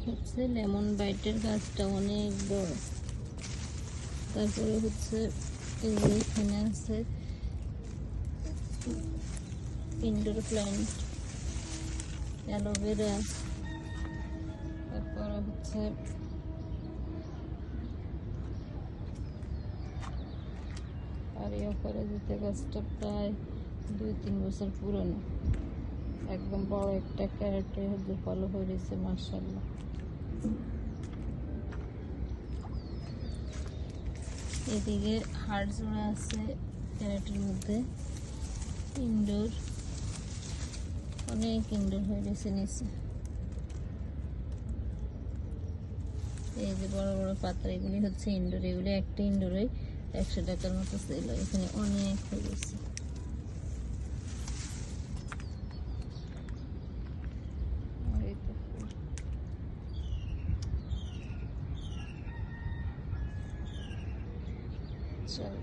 হচ্ছে লেমন বাইটের গাছটা অনেক বড়। তারপরে হচ্ছে এই যে এখানে আছে ইনডোর প্ল্যান্ট, অ্যালোভেরা, তারপরে হচ্ছে আর এই অপরাজিতা গাছটা প্রায় 2-3 বছর পুরনো, একদম বড় একটা ক্যারেটে হচ্ছে ফল হয়েছে মাশাআল্লাহ। এদিকে হাড় জোড়া আছে ক্যারেটের মধ্যে, ইনডোর, অনেক ইনডোর হয়ে গেছে নিচে। এই যে বড় বড় পাতা, এগুলি হচ্ছে ইনডোর, এগুলি একটা ইনডোরে 100 টাকার মতো সেল হয়, এখানে অনেক হয়ে গেছে। চল